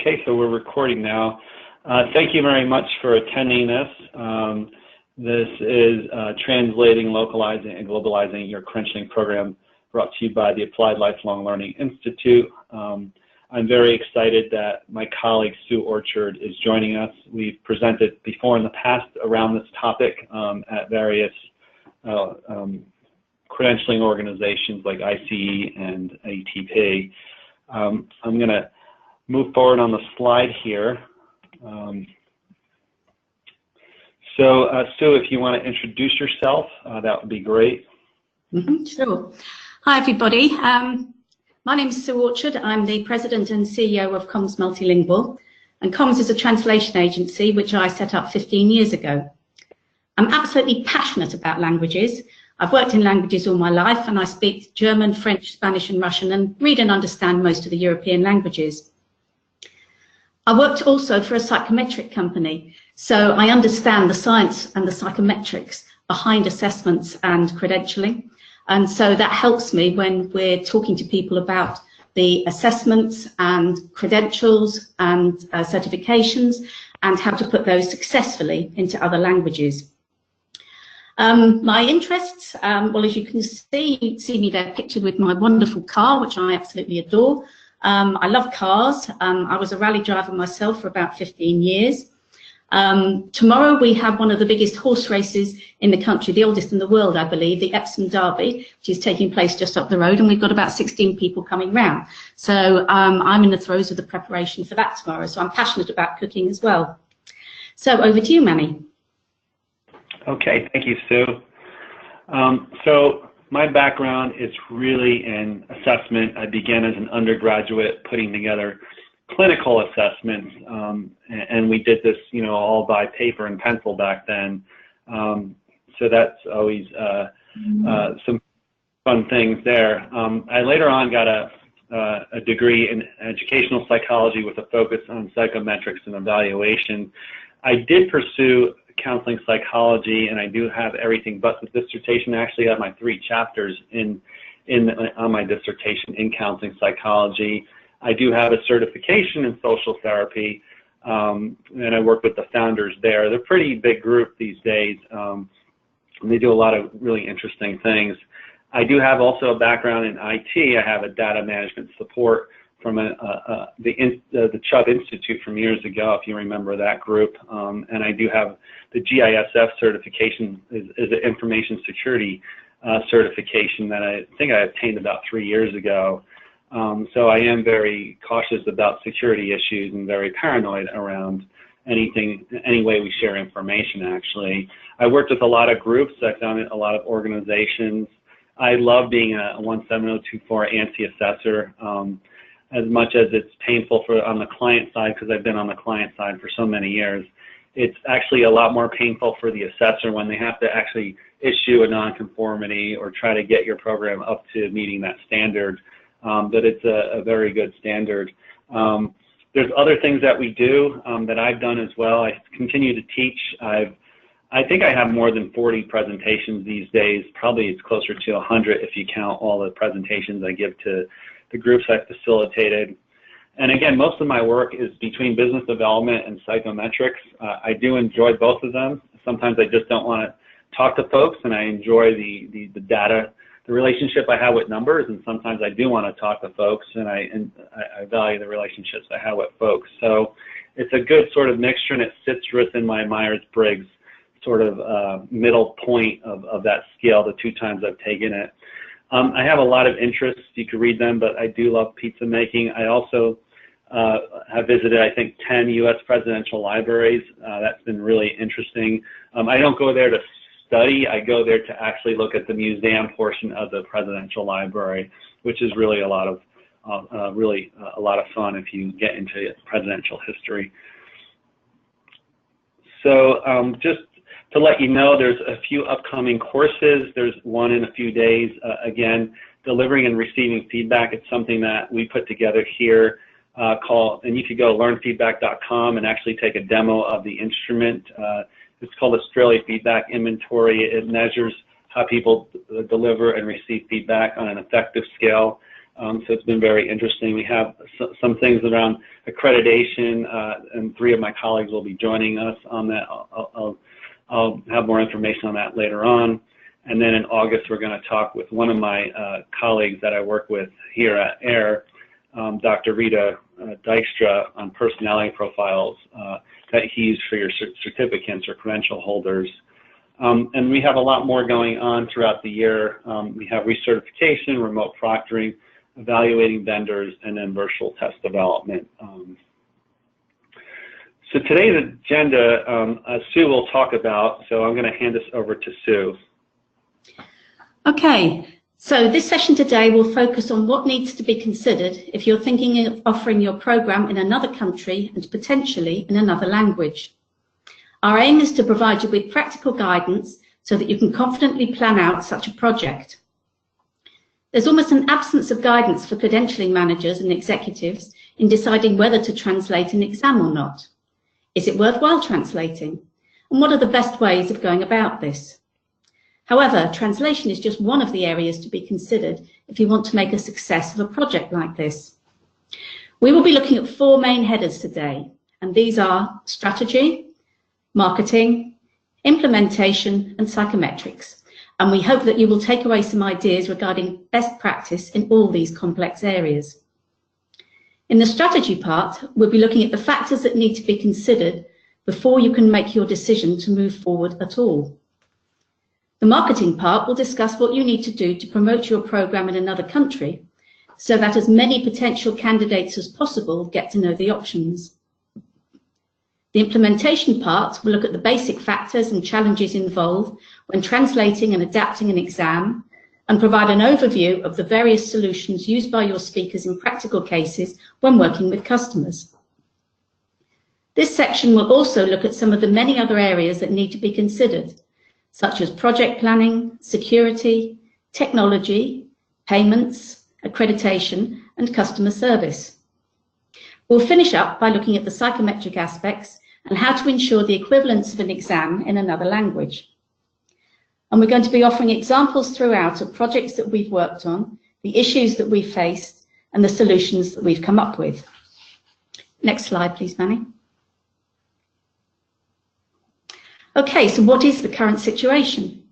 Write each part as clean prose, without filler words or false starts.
Okay, so we're recording now. Thank you very much for attending this. This is Translating, Localizing, and Globalizing, your credentialing program, brought to you by the Applied Lifelong Learning Institute. I'm very excited that my colleague Sue Orchard is joining us. We've presented before in the past around this topic at various credentialing organizations like ICE and ATP. I'm going to move forward on the slide here. Sue, if you want to introduce yourself, that would be great. Sure. Hi, everybody. My name is Sue Orchard. I'm the President and CEO of Comms Multilingual, and Comms is a translation agency which I set up 15 years ago. I'm absolutely passionate about languages. I've worked in languages all my life, and I speak German, French, Spanish, and Russian, and read and understand most of the European languages. I worked also for a psychometric company, so I understand the science and the psychometrics behind assessments and credentialing. And so that helps me when we're talking to people about the assessments and credentials and certifications and how to put those successfully into other languages. My interests, well, as you can see me there pictured with my wonderful car, which I absolutely adore. I love cars. I was a rally driver myself for about 15 years. Tomorrow we have one of the biggest horse races in the country, the oldest in the world, I believe, the Epsom Derby, which is taking place just up the road, and we've got about 16 people coming round. So I'm in the throes of the preparation for that tomorrow, so I'm passionate about cooking as well. So over to you, Manny. Okay, thank you, Sue. So my background is really in assessment. I began as an undergraduate putting together clinical assessments, and we did this, all by paper and pencil back then. So that's always some fun things there. I later on got a degree in educational psychology with a focus on psychometrics and evaluation. I did pursue counseling psychology, and I do have everything but the dissertation. I actually have my 3 chapters on my dissertation in counseling psychology. I do have a certification in social therapy, and I work with the founders there. They're a pretty big group these days, and they do a lot of really interesting things. I do have also a background in IT. I have a data management support from the Chubb Institute from years ago, if you remember that group, and I do have the GISF certification, is an information security certification that I think I obtained about 3 years ago. So I am very cautious about security issues and very paranoid around any way we share information, actually. I worked with a lot of groups. I found a lot of organizations. I love being a 17024 ANSI assessor, as much as it's painful on the client side, because I've been on the client side for so many years. It's actually a lot more painful for the assessor when they have to actually issue a nonconformity or try to get your program up to meeting that standard. But it's a very good standard. There's other things that we do that I've done as well. I continue to teach. I think I have more than 40 presentations these days. Probably it's closer to 100 if you count all the presentations I give to the groups I've facilitated. And again, most of my work is between business development and psychometrics. I do enjoy both of them. Sometimes I just don't want to talk to folks, and I enjoy the data, the relationship I have with numbers, and sometimes I do want to talk to folks, and I value the relationships I have with folks. So it's a good sort of mixture, and it sits within my Myers-Briggs sort of middle point of that scale, the 2 times I've taken it. I have a lot of interests. You can read them, but I do love pizza making. I also have visited, I think, 10 U.S. presidential libraries. That's been really interesting. I don't go there to study. I go there to actually look at the museum portion of the presidential library, which is really a lot of fun if you get into presidential history. So just to let you know, there's a few upcoming courses. There's one in a few days. Again, delivering and receiving feedback. It's something that we put together here and you could go learnfeedback.com and actually take a demo of the instrument. It's called Australia Feedback Inventory. It measures how people deliver and receive feedback on an effective scale. So it's been very interesting. We have some things around accreditation, and 3 of my colleagues will be joining us on that. I'll have more information on that later on. And then in August, we're going to talk with one of my colleagues that I work with here at AIR, Dr. Rita Dykstra, on personality profiles that he used for your certificates or credential holders. And we have a lot more going on throughout the year. We have recertification, remote proctoring, evaluating vendors, and then virtual test development. So today's agenda, Sue will talk about, so I'm going to hand this over to Sue. Okay, so this session today will focus on what needs to be considered if you're thinking of offering your program in another country and potentially in another language. Our aim is to provide you with practical guidance so that you can confidently plan out such a project. There's almost an absence of guidance for credentialing managers and executives in deciding whether to translate an exam or not. Is it worthwhile translating? And what are the best ways of going about this? However, translation is just one of the areas to be considered if you want to make a success of a project like this. We will be looking at 4 main headers today, and these are strategy, marketing, implementation, and psychometrics. And we hope that you will take away some ideas regarding best practice in all these complex areas. In the strategy part, we'll be looking at the factors that need to be considered before you can make your decision to move forward at all. The marketing part will discuss what you need to do to promote your program in another country so that as many potential candidates as possible get to know the options. The implementation part will look at the basic factors and challenges involved when translating and adapting an exam and provide an overview of the various solutions used by your speakers in practical cases when working with customers. This section will also look at some of the many other areas that need to be considered, such as project planning, security, technology, payments, accreditation, and customer service. We'll finish up by looking at the psychometric aspects and how to ensure the equivalence of an exam in another language. And we're going to be offering examples throughout of projects that we've worked on, the issues that we've faced, and the solutions that we've come up with. Next slide, please, Manny. Okay, so what is the current situation?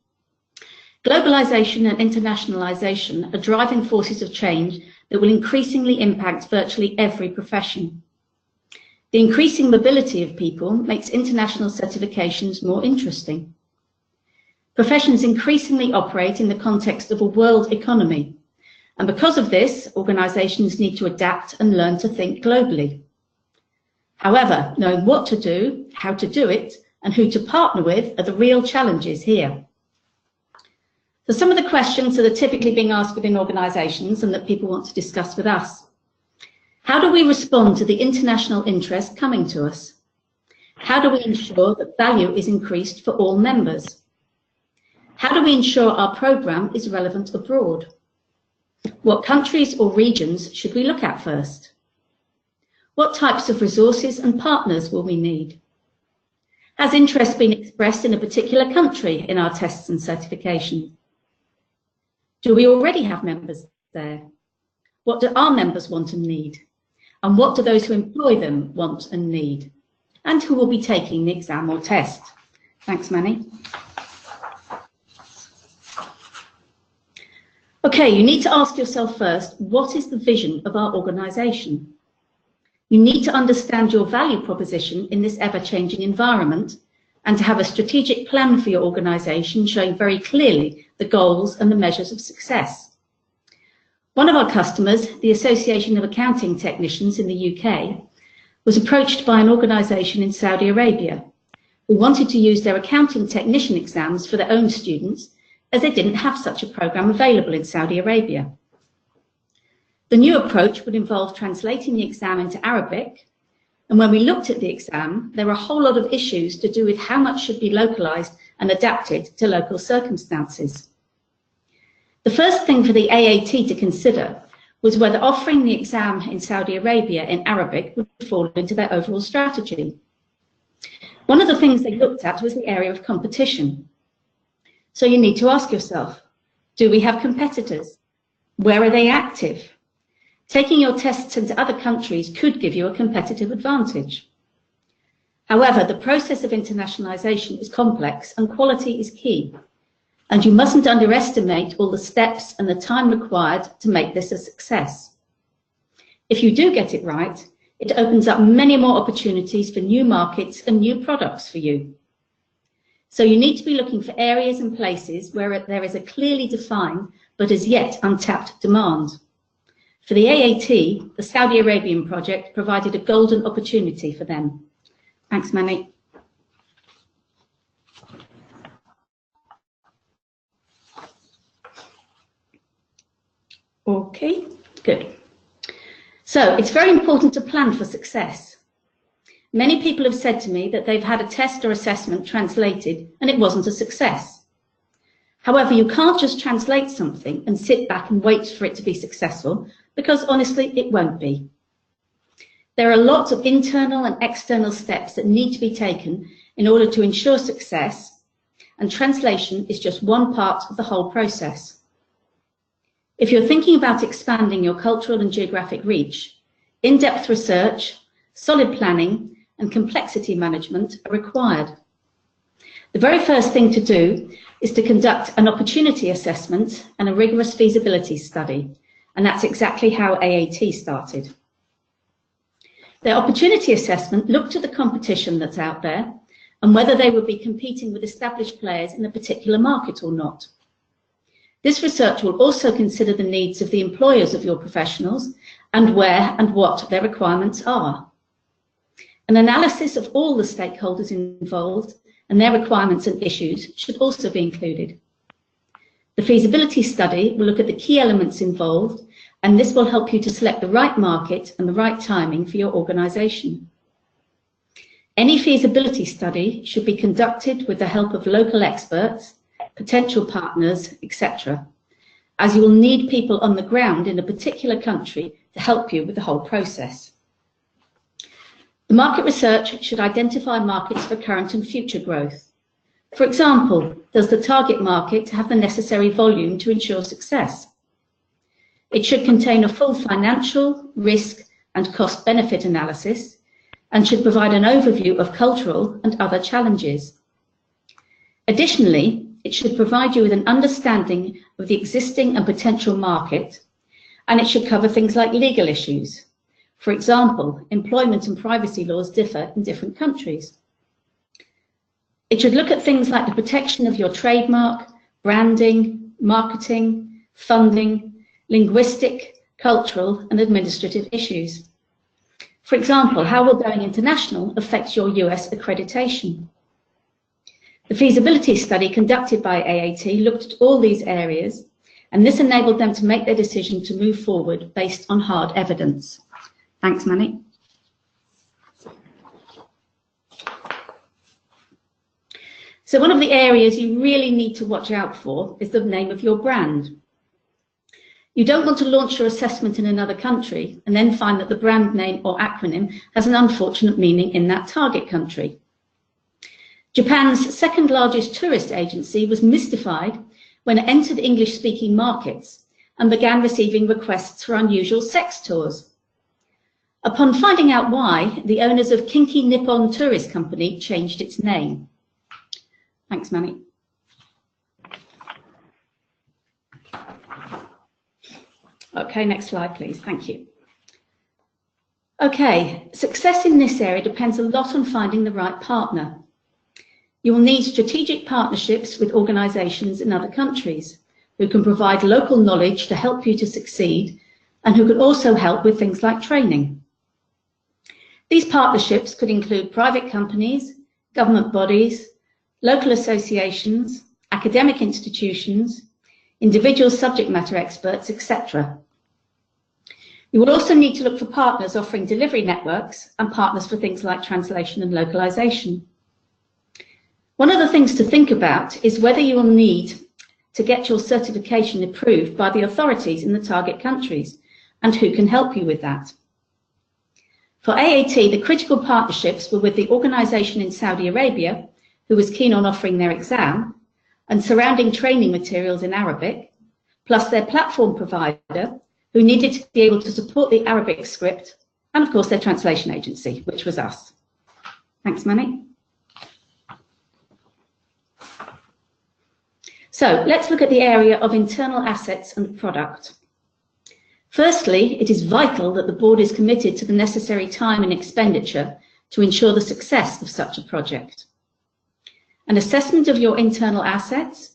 Globalization and internationalization are driving forces of change that will increasingly impact virtually every profession. The increasing mobility of people makes international certifications more interesting. Professions increasingly operate in the context of a world economy, and because of this, organizations need to adapt and learn to think globally. However, knowing what to do, how to do it, and who to partner with are the real challenges here. So some of the questions that are typically being asked within organizations and that people want to discuss with us. How do we respond to the international interest coming to us? How do we ensure that value is increased for all members? How do we ensure our program is relevant abroad? What countries or regions should we look at first? What types of resources and partners will we need? Has interest been expressed in a particular country in our tests and certification? Do we already have members there? What do our members want and need? And what do those who employ them want and need? And who will be taking the exam or test? Thanks, Manny. Okay, you need to ask yourself first, what is the vision of our organisation? You need to understand your value proposition in this ever-changing environment and to have a strategic plan for your organisation showing very clearly the goals and the measures of success. One of our customers, the Association of Accounting Technicians in the UK, was approached by an organisation in Saudi Arabia who wanted to use their accounting technician exams for their own students as they didn't have such a programme available in Saudi Arabia. The new approach would involve translating the exam into Arabic, and when we looked at the exam, there were a whole lot of issues to do with how much should be localised and adapted to local circumstances. The first thing for the AAT to consider was whether offering the exam in Saudi Arabia in Arabic would fall into their overall strategy. One of the things they looked at was the area of competition. So you need to ask yourself, do we have competitors? Where are they active? Taking your tests into other countries could give you a competitive advantage. However, the process of internationalization is complex and quality is key, and you mustn't underestimate all the steps and the time required to make this a success. If you do get it right, it opens up many more opportunities for new markets and new products for you. So you need to be looking for areas and places where there is a clearly defined but as yet untapped demand. For the AAT, the Saudi Arabian project provided a golden opportunity for them. Thanks, Manny. Okay, good. So it's very important to plan for success. Many people have said to me that they've had a test or assessment translated and it wasn't a success. However, you can't just translate something and sit back and wait for it to be successful, because honestly, it won't be. There are lots of internal and external steps that need to be taken in order to ensure success, and translation is just one part of the whole process. If you're thinking about expanding your cultural and geographic reach, in-depth research, solid planning, and complexity management are required. The very first thing to do is to conduct an opportunity assessment and a rigorous feasibility study, and that's exactly how AAT started. The opportunity assessment looked at the competition that's out there and whether they would be competing with established players in a particular market or not. This research will also consider the needs of the employers of your professionals and where and what their requirements are. An analysis of all the stakeholders involved and their requirements and issues should also be included. The feasibility study will look at the key elements involved, and this will help you to select the right market and the right timing for your organisation. Any feasibility study should be conducted with the help of local experts, potential partners, etc., as you will need people on the ground in a particular country to help you with the whole process. The market research should identify markets for current and future growth. For example, does the target market have the necessary volume to ensure success? It should contain a full financial, risk and cost-benefit analysis and should provide an overview of cultural and other challenges. Additionally, it should provide you with an understanding of the existing and potential market, and it should cover things like legal issues. For example, employment and privacy laws differ in different countries. It should look at things like the protection of your trademark, branding, marketing, funding, linguistic, cultural and administrative issues. For example, how will going international affect your US accreditation? The feasibility study conducted by AAT looked at all these areas, and this enabled them to make their decision to move forward based on hard evidence. Thanks, Manny. So one of the areas you really need to watch out for is the name of your brand. You don't want to launch your assessment in another country and then find that the brand name or acronym has an unfortunate meaning in that target country. Japan's second largest tourist agency was mystified when it entered English-speaking markets and began receiving requests for unusual sex tours. Upon finding out why, the owners of Kinky Nippon Tourist Company changed its name. Thanks, Manny. Okay, next slide, please. Thank you. Okay, success in this area depends a lot on finding the right partner. You will need strategic partnerships with organisations in other countries who can provide local knowledge to help you to succeed and who can also help with things like training. These partnerships could include private companies, government bodies, local associations, academic institutions, individual subject matter experts, etc. You will also need to look for partners offering delivery networks and partners for things like translation and localization. One of the things to think about is whether you will need to get your certification approved by the authorities in the target countries and who can help you with that. For AAT, the critical partnerships were with the organisation in Saudi Arabia, who was keen on offering their exam, and surrounding training materials in Arabic, plus their platform provider, who needed to be able to support the Arabic script, and of course their translation agency, which was us. Thanks, Manny. So let's look at the area of internal assets and product. Firstly, it is vital that the board is committed to the necessary time and expenditure to ensure the success of such a project. An assessment of your internal assets,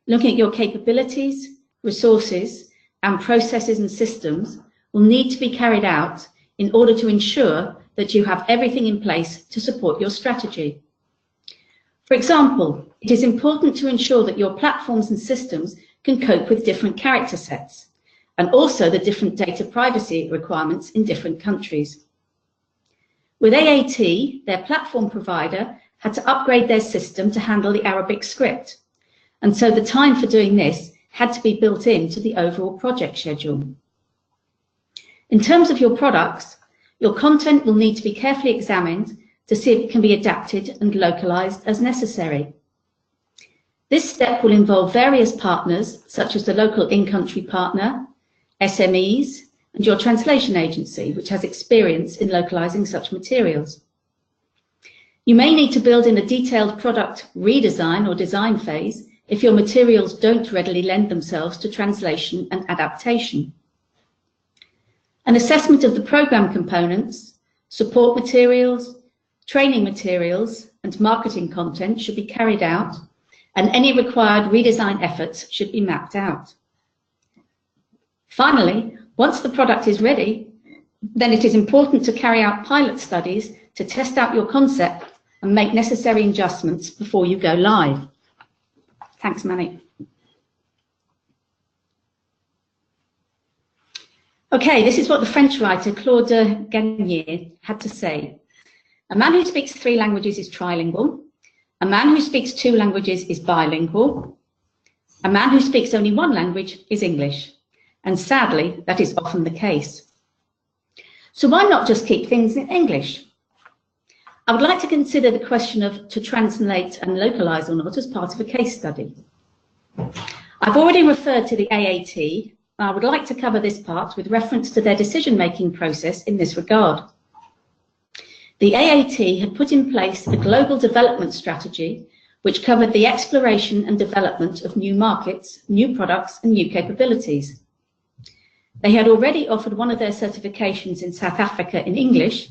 looking at your capabilities, resources, and processes and systems will need to be carried out in order to ensure that you have everything in place to support your strategy. For example, it is important to ensure that your platforms and systems can cope with different character sets and also the different data privacy requirements in different countries. With AAT, their platform provider had to upgrade their system to handle the Arabic script, and so the time for doing this had to be built into the overall project schedule. In terms of your products, your content will need to be carefully examined to see if it can be adapted and localized as necessary. This step will involve various partners, such as the local in-country partner, SMEs, and your translation agency, which has experience in localizing such materials. You may need to build in a detailed product redesign or design phase if your materials don't readily lend themselves to translation and adaptation. An assessment of the program components, support materials, training materials, and marketing content should be carried out, and any required redesign efforts should be mapped out. Finally, once the product is ready, then it is important to carry out pilot studies to test out your concept and make necessary adjustments before you go live. Thanks, Manny. Okay, this is what the French writer Claude Gagnier had to say. A man who speaks 3 languages is trilingual. A man who speaks 2 languages is bilingual. A man who speaks only 1 language is English. And sadly, that is often the case. So why not just keep things in English? I would like to consider the question of to translate and localize or not as part of a case study. I've already referred to the AAT. I would like to cover this part with reference to their decision-making process in this regard. The AAT had put in place a global development strategy which covered the exploration and development of new markets, new products, and new capabilities. They had already offered one of their certifications in South Africa in English,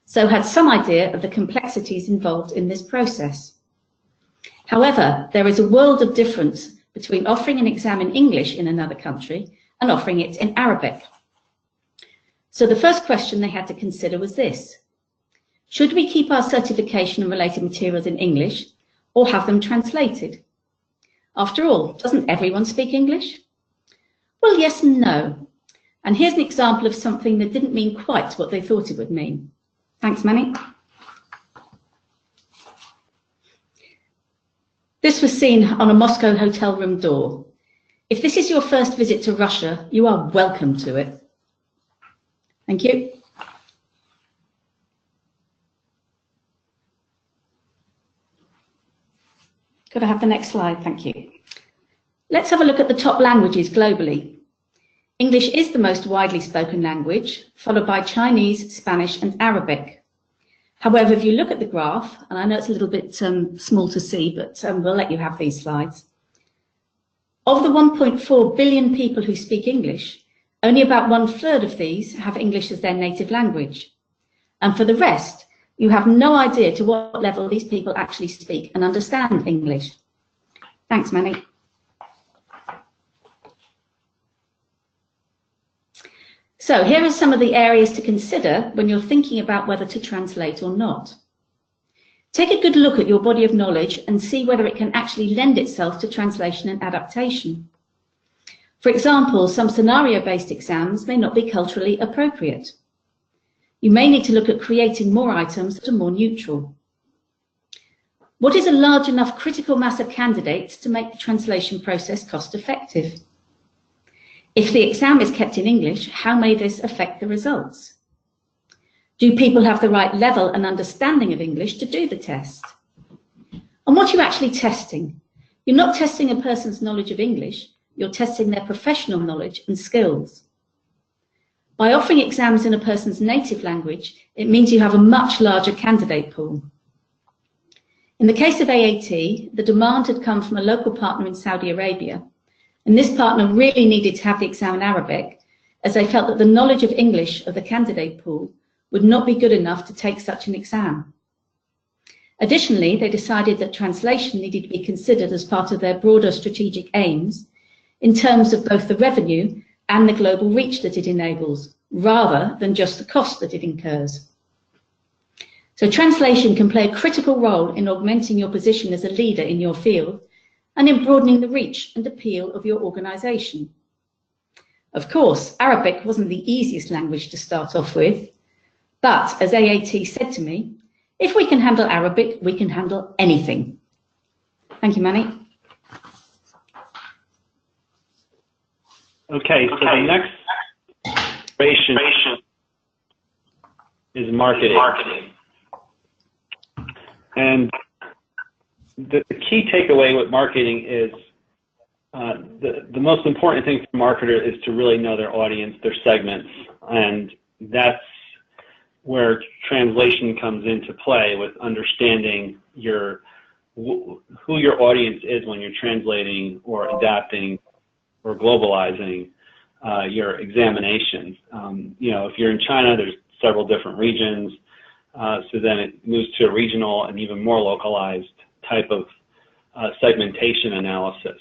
so had some idea of the complexities involved in this process. However, there is a world of difference between offering an exam in English in another country and offering it in Arabic. So the first question they had to consider was this: should we keep our certification and related materials in English or have them translated? After all, doesn't everyone speak English? Well, yes and no. And here's an example of something that didn't mean quite what they thought it would mean. Thanks, Manny. This was seen on a Moscow hotel room door. If this is your first visit to Russia, you are welcome to it. Thank you. Could I have the next slide? Thank you. Let's have a look at the top languages globally. English is the most widely spoken language, followed by Chinese, Spanish, and Arabic. However, if you look at the graph, and I know it's a little bit small to see, but we'll let you have these slides. Of the 1.4 billion people who speak English, only about 1/3 of these have English as their native language. And for the rest, you have no idea to what level these people actually speak and understand English. Thanks, Manny. So here are some of the areas to consider when you're thinking about whether to translate or not. Take a good look at your body of knowledge and see whether it can actually lend itself to translation and adaptation. For example, some scenario-based exams may not be culturally appropriate. You may need to look at creating more items that are more neutral. What is a large enough critical mass of candidates to make the translation process cost-effective? If the exam is kept in English, how may this affect the results? Do people have the right level and understanding of English to do the test? And what are you actually testing? You're not testing a person's knowledge of English, you're testing their professional knowledge and skills. By offering exams in a person's native language, it means you have a much larger candidate pool. In the case of AAT, the demand had come from a local partner in Saudi Arabia, and this partner really needed to have the exam in Arabic, as they felt that the knowledge of English of the candidate pool would not be good enough to take such an exam. Additionally, they decided that translation needed to be considered as part of their broader strategic aims in terms of both the revenue and the global reach that it enables, rather than just the cost that it incurs. So translation can play a critical role in augmenting your position as a leader in your field and in broadening the reach and appeal of your organisation. Of course, Arabic wasn't the easiest language to start off with, but as AAT said to me, if we can handle Arabic, we can handle anything. Thank you, Manny. Okay, so the next generation is marketing. And the key takeaway with marketing is the most important thing for a marketer is to really know their audience, their segments, and that's where translation comes into play, with understanding who your audience is when you're translating or adapting or globalizing your examinations. You know, if you're in China, there's several different regions, so then it moves to a regional and even more localized type of segmentation analysis.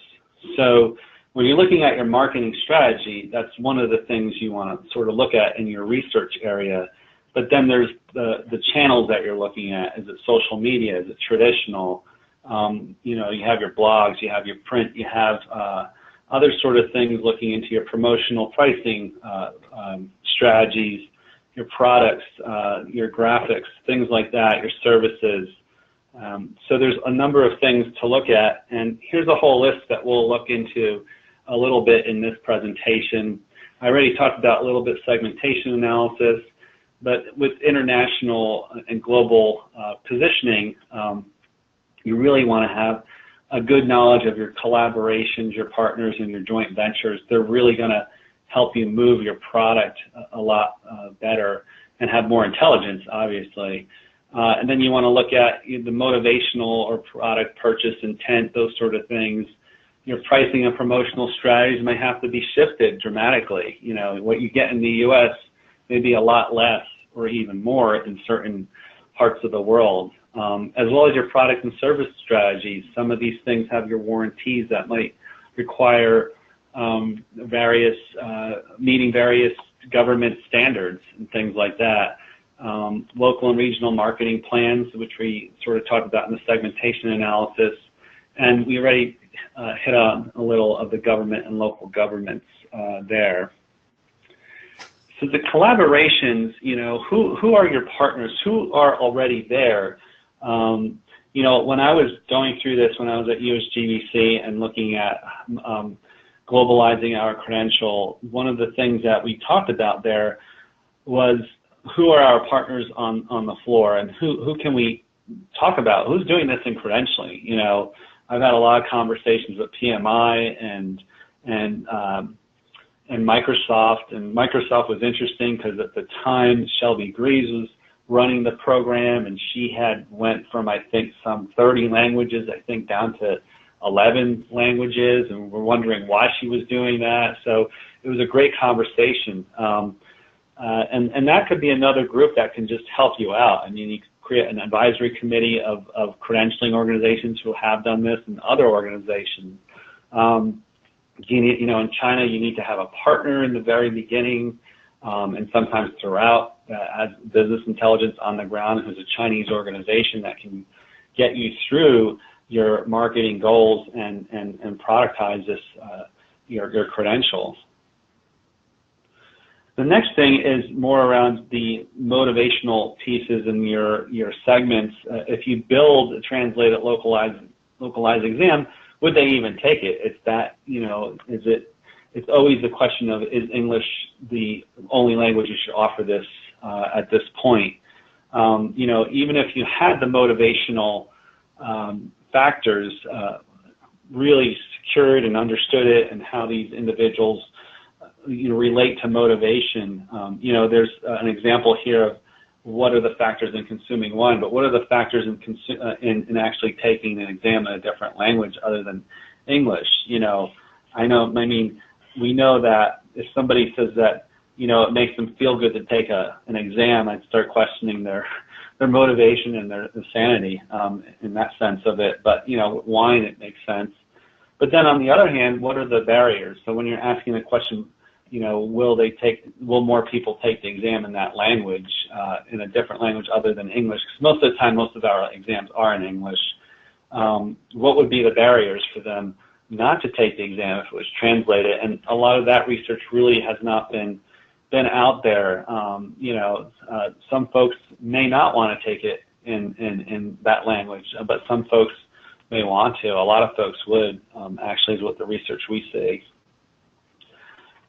So when you're looking at your marketing strategy, that's one of the things you want to sort of look at in your research area. But then there's the channels that you're looking at. Is it social media? Is it traditional? You know, you have your blogs, you have your print, you have other sort of things looking into your promotional pricing strategies, your products, your graphics, things like that, your services. So there's a number of things to look at, and here's a whole list that we'll look into a little bit in this presentation. I already talked about a little bit segmentation analysis, but with international and global positioning, you really want to have a good knowledge of your collaborations, your partners, and your joint ventures. They're really going to help you move your product a lot better and have more intelligence, obviously. And then you want to look at the motivational or product purchase intent, those sort of things. Your pricing and promotional strategies may have to be shifted dramatically. You know, what you get in the U.S. may be a lot less or even more in certain parts of the world. As well as your product and service strategies. Some of these things have your warranties that might require meeting various government standards and things like that. Local and regional marketing plans, which we sort of talked about in the segmentation analysis, and we already hit on a little of the government and local governments there. So the collaborations, you know, who are your partners? Who are already there? You know, when I was going through this, when I was at USGBC and looking at globalizing our credential, one of the things that we talked about there was who are our partners on the floor, and who can we talk about? Who's doing this in credentialing? You know, I've had a lot of conversations with PMI and Microsoft, and Microsoft was interesting because at the time Shelby Greaves was running the program, and she had went from, I think, some 30 languages, I think, down to 11 languages, and we're wondering why she was doing that. So it was a great conversation. And that could be another group that can just help you out. I mean, you could create an advisory committee of credentialing organizations who have done this, and other organizations. You know, in China, you need to have a partner in the very beginning, and sometimes throughout, as business intelligence on the ground, who's a Chinese organization that can get you through your marketing goals and productize this, your credentials. The next thing is more around the motivational pieces in your segments. If you build a translated localized exam, would they even take it? It's that, you know, it's always the question of, is English the only language you should offer this at this point? You know, even if you had the motivational factors really secured and understood it, and how these individuals relate to motivation. There's an example here of what are the factors in consuming wine, but what are the factors in actually taking an exam in a different language other than English? We know that if somebody says that, it makes them feel good to take an exam, I'd start questioning their motivation and their sanity in that sense of it. But, wine, it makes sense. But then on the other hand, what are the barriers? So when you're asking the question, will more people take the exam in that language, in a different language other than English? Because most of the time, most of our exams are in English. What would be the barriers for them not to take the exam if it was translated? And a lot of that research really has not been out there. Some folks may not want to take it in that language, but some folks may want to. A lot of folks would, actually, is what the research we see.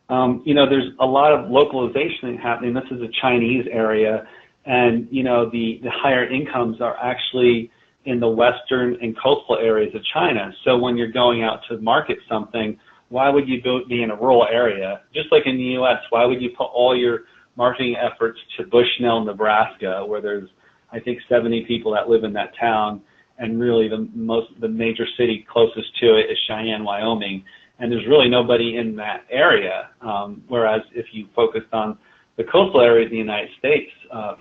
There's a lot of localization happening. This is a Chinese area, and the higher incomes are actually in the western and coastal areas of China. So when you're going out to market something, why would you be in a rural area? Just like in the U.S., why would you put all your marketing efforts to Bushnell, Nebraska, where there's, I think, 70 people that live in that town, and really the major city closest to it is Cheyenne, Wyoming, and there's really nobody in that area. Whereas if you focused on the coastal areas of the United States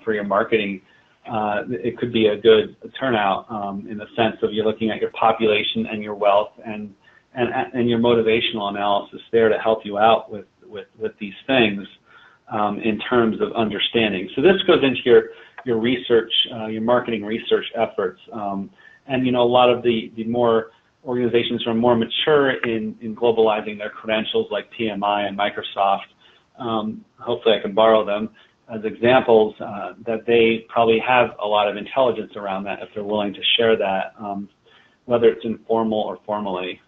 for your marketing, it could be a good turnout in the sense of you're looking at your population and your wealth and your motivational analysis there to help you out with these things in terms of understanding. So this goes into your research, your marketing research efforts. And a lot of the more organizations are more mature in globalizing their credentials, like PMI and Microsoft. Hopefully I can borrow them as examples, that they probably have a lot of intelligence around that if they're willing to share that, whether it's informal or formally.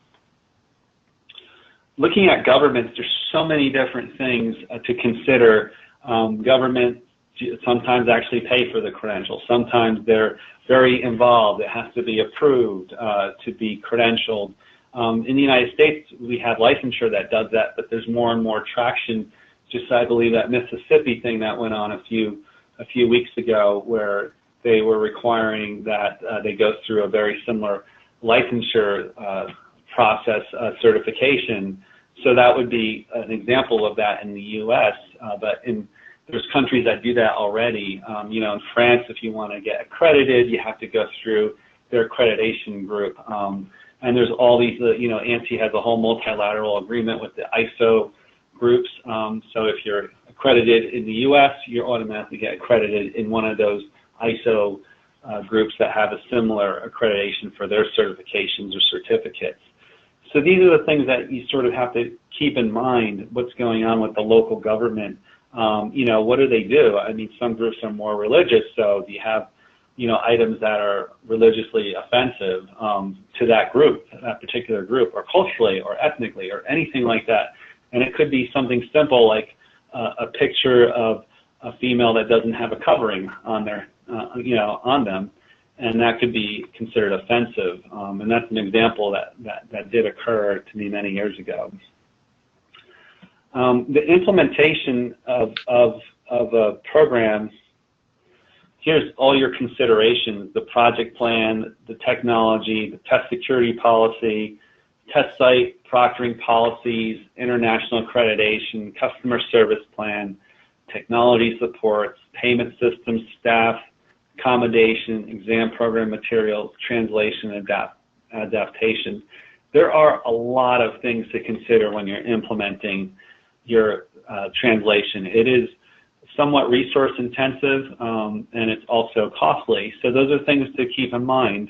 Looking at governments, there's so many different things to consider. Government sometimes actually pay for the credentials. Sometimes they're very involved. It has to be approved to be credentialed. In the United States, we have licensure that does that, but there's more and more traction. Just, I believe, that Mississippi thing that went on a few weeks ago, where they were requiring that they go through a very similar licensure process certification. So that would be an example of that in the U.S., but there's countries that do that already. In France, if you want to get accredited, you have to go through their accreditation group. And there's all these, ANSI has a whole multilateral agreement with the ISO groups. So if you're accredited in the U.S., you automatically get accredited in one of those ISO groups that have a similar accreditation for their certifications or certificates. So these are the things that you sort of have to keep in mind, what's going on with the local government. What do they do? I mean, some groups are more religious, so you have, items that are religiously offensive to that group, that particular group, or culturally, or ethnically, or anything like that. And it could be something simple like a picture of a female that doesn't have a covering on their, on them, and that could be considered offensive. And that's an example that did occur to me many years ago. The implementation of a program, here's all your considerations: the project plan, the technology, the test security policy, test site proctoring policies, international accreditation, customer service plan, technology supports, payment systems, staff, accommodation, exam program materials, translation, adaptation. There are a lot of things to consider when you're implementing your translation. It is somewhat resource intensive, and it's also costly. So those are things to keep in mind.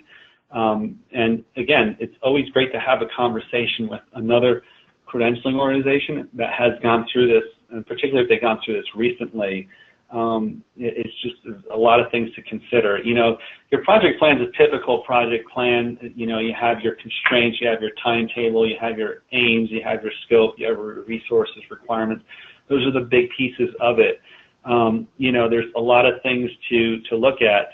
And again, it's always great to have a conversation with another credentialing organization that has gone through this, and particularly if they've gone through this recently. It's just a lot of things to consider. Your project plan is a typical project plan. You have your constraints, you have your timetable, you have your aims, you have your scope, you have your resources, requirements. Those are the big pieces of it. There's a lot of things to look at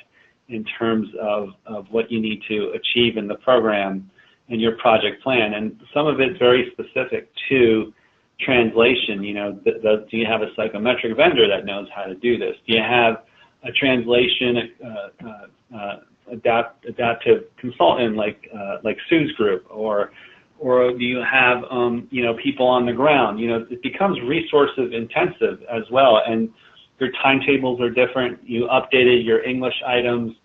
in terms of what you need to achieve in the program and your project plan. And some of it's very specific to translation, you know, do you have a psychometric vendor that knows how to do this? Do you have a translation adaptive consultant like Sue's group, or do you have you know, people on the ground? You know, it becomes resource intensive as well, and your timetables are different. You updated your English items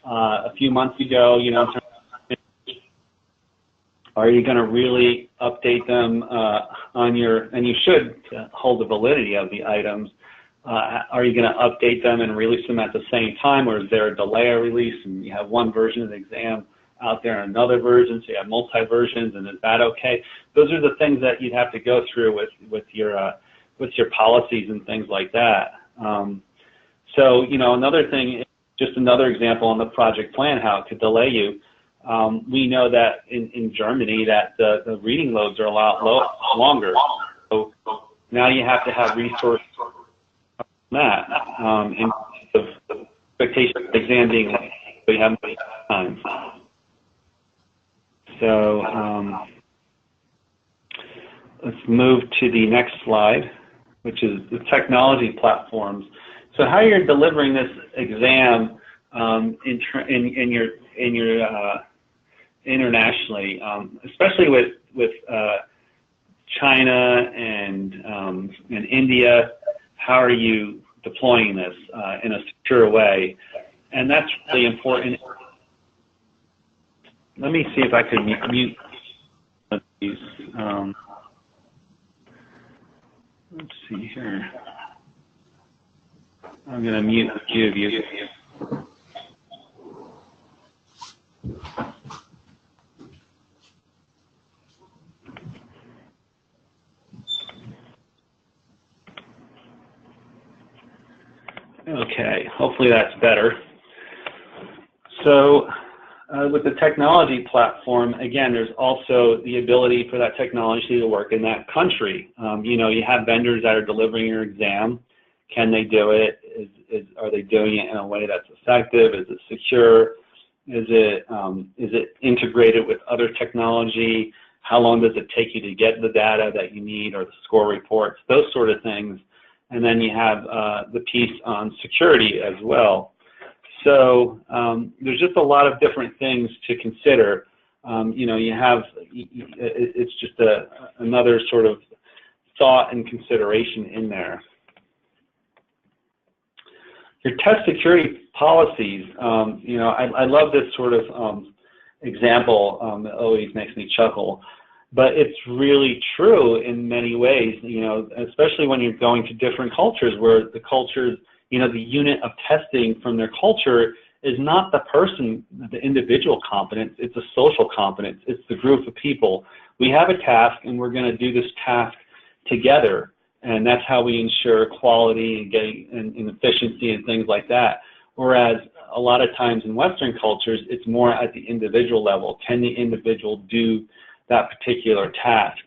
a few months ago, you know. Are you going to really update them on your, and you should hold the validity of the items. Are you going to update them and release them at the same time, or is there a delay of release and you have one version of the exam out there and another version, so you have multi-versions, and is that okay? Those are the things that you'd have to go through with your policies and things like that. So, you know, another thing, just another example on the project plan, how it could delay you. We know that in Germany that the reading loads are a lot longer. So now you have to have resources on that. In the expectation of the exam being late, so you have more time. So let's move to the next slide, which is the technology platforms. So how you're delivering this exam in your internationally, especially with China and India. How are you deploying this in a secure way? And that's really important. Let me see if I can mute these. Let's see here. I'm going to mute a few of you. Okay, hopefully that's better. So with the technology platform, again, there's also the ability for that technology to work in that country. You know, you have vendors that are delivering your exam. Can they do it? Are they doing it in a way that's effective? Is it secure? Is it integrated with other technology? How long does it take you to get the data that you need, or the score reports? Those sort of things. And then you have the piece on security as well. So there's just a lot of different things to consider. You know, you have, it's just another sort of thought and consideration in there. Your test security policies, you know, I love this sort of example. It always makes me chuckle. But it's really true in many ways, you know, especially when you're going to different cultures where the cultures, you know, the unit of testing from their culture is not the person, the individual competence, it's a social competence, it's the group of people. We have a task and we're going to do this task together, and that's how we ensure quality and getting and efficiency and things like that. Whereas a lot of times in Western cultures, it's more at the individual level. Can the individual do that particular task?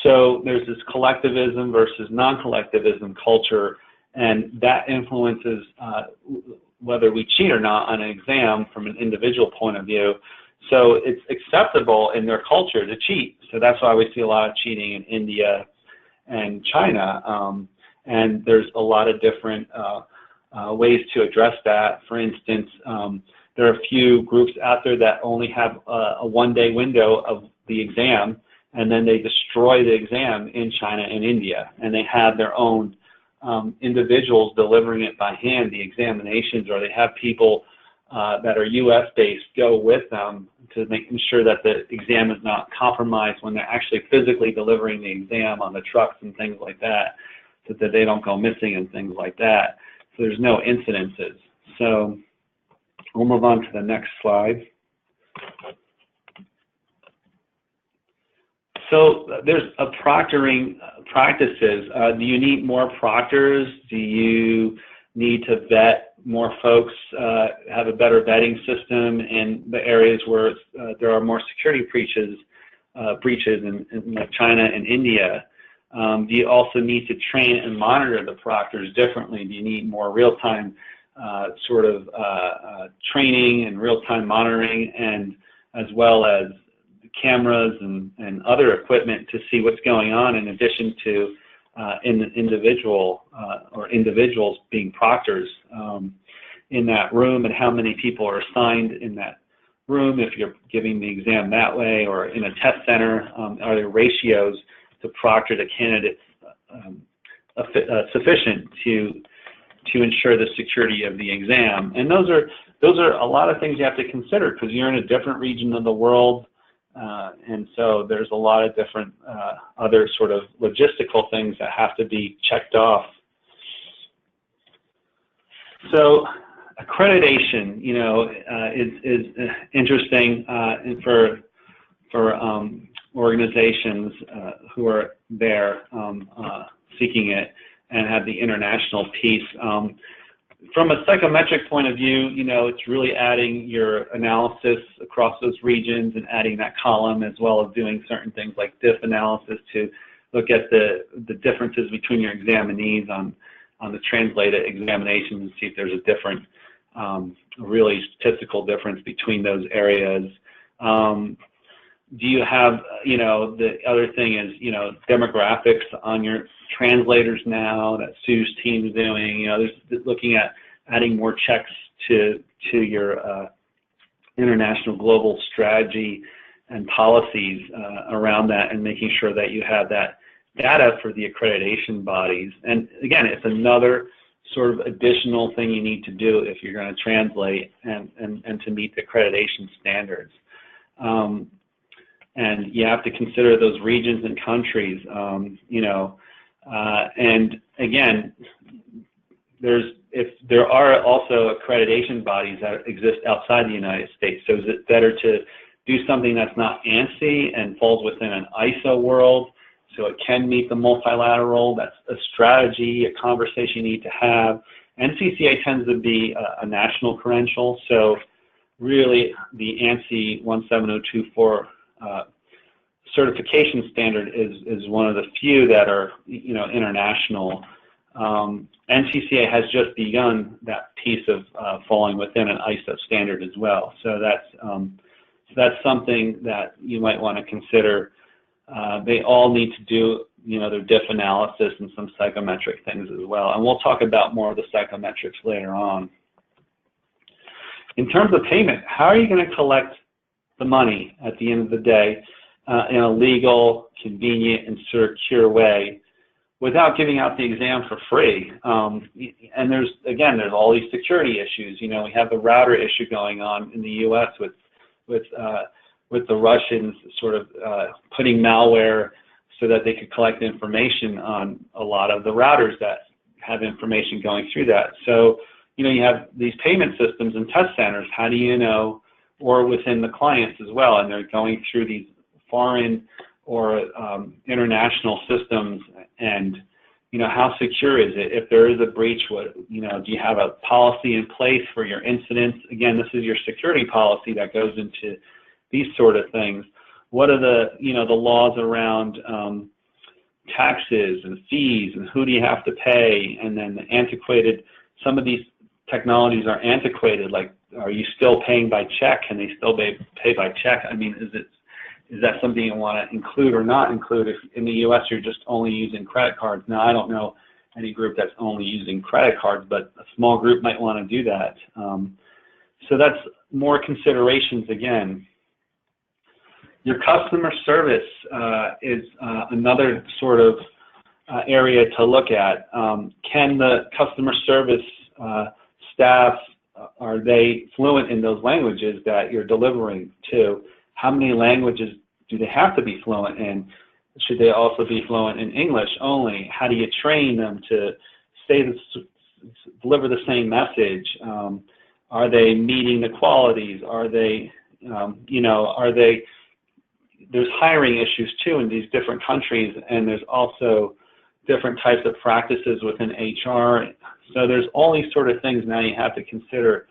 So there's this collectivism versus non-collectivism culture, and that influences whether we cheat or not on an exam from an individual point of view. So it's acceptable in their culture to cheat. So that's why we see a lot of cheating in India and China. And there's a lot of different ways to address that. For instance, there are a few groups out there that only have a one-day window of the exam, and then they destroy the exam in China and India, and they have their own individuals delivering it by hand, the examinations, or they have people that are US-based go with them to making sure that the exam is not compromised when they're actually physically delivering the exam on the trucks and things like that, so that they don't go missing and things like that. So there's no incidences. So we'll move on to the next slide. So there's a proctoring practices. Do you need more proctors? Do you need to vet more folks, have a better vetting system in the areas where there are more security breaches in like China and India? Do you also need to train and monitor the proctors differently? Do you need more real-time sort of training and real-time monitoring, and as well as cameras and other equipment to see what's going on, in addition to individuals being proctors in that room, and how many people are assigned in that room if you're giving the exam that way, or in a test center. Are there ratios to proctor to candidates sufficient to ensure the security of the exam? And those are a lot of things you have to consider, because you're in a different region of the world, and so there's a lot of different other sort of logistical things that have to be checked off. So accreditation, is interesting for organizations who are there seeking it and have the international piece. From a psychometric point of view, it's really adding your analysis across those regions and adding that column, as well as doing certain things like diff analysis to look at the differences between your examinees on the translated examinations and see if there's a different, really statistical difference between those areas. Do you have, the other thing is, demographics on your translators now that Sue's team's doing. There's looking at adding more checks to your international global strategy and policies around that, and making sure that you have that data for the accreditation bodies. And again, it's another sort of additional thing you need to do if you're going to translate and to meet the accreditation standards. And you have to consider those regions and countries, and again, there are also accreditation bodies that exist outside the United States. So is it better to do something that's not ANSI and falls within an ISO world, so it can meet the multilateral? That's a strategy, a conversation you need to have. NCCA tends to be a national credential, so really the ANSI 17024 certification standard is one of the few that are international. NCCA has just begun that piece of falling within an ISO standard as well. So that's something that you might want to consider. They all need to do their diff analysis and some psychometric things as well. And we'll talk about more of the psychometrics later on. In terms of payment, how are you going to collect the money at the end of the day in a legal, convenient, and secure way without giving out the exam for free? And there's all these security issues. We have the router issue going on in the U.S. with the Russians sort of putting malware so that they could collect information on a lot of the routers that have information going through that. So, you have these payment systems and test centers. How do you know, or within the clients as well, and they're going through these foreign or international systems, and how secure is it? If there is a breach, do you have a policy in place for your incidents? Again, this is your security policy that goes into these sort of things. What are the the laws around taxes and fees, and who do you have to pay? And then the antiquated, some of these technologies are antiquated. Like, are you still paying by check? Can they still pay by check? I mean, is that something you want to include or not include? If in the U.S. you're just only using credit cards. Now, I don't know any group that's only using credit cards, but a small group might want to do that. So that's more considerations again. Your customer service is another sort of area to look at. Can the customer service staff, are they fluent in those languages that you're delivering to? How many languages do they have to be fluent in? Should they also be fluent in English only? How do you train them to deliver the same message? Are they meeting the qualities? Are they, there's hiring issues too in these different countries, and there's also different types of practices within HR. So there's all these sort of things now you have to consider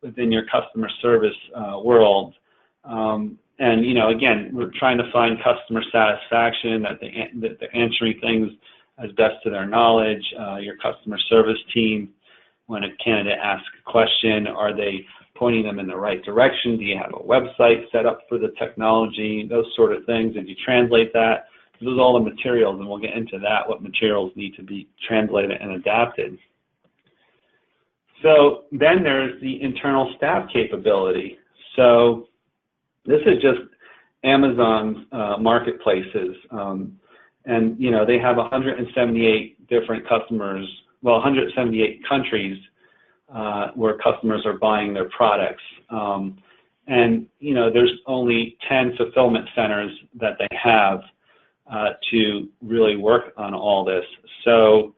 within your customer service world. And again, we're trying to find customer satisfaction, that they're answering things as best to their knowledge. Your customer service team, when a candidate asks a question, are they pointing them in the right direction? Do you have a website set up for the technology? Those sort of things. Did you translate that? Those are all the materials, and we'll get into that, what materials need to be translated and adapted. So then there's the internal staff capability. So this is just Amazon's marketplaces. And, you know, they have 178 different customers, well, 178 countries where customers are buying their products. And, you know, there's only 10 fulfillment centers that they have to really work on all this. So,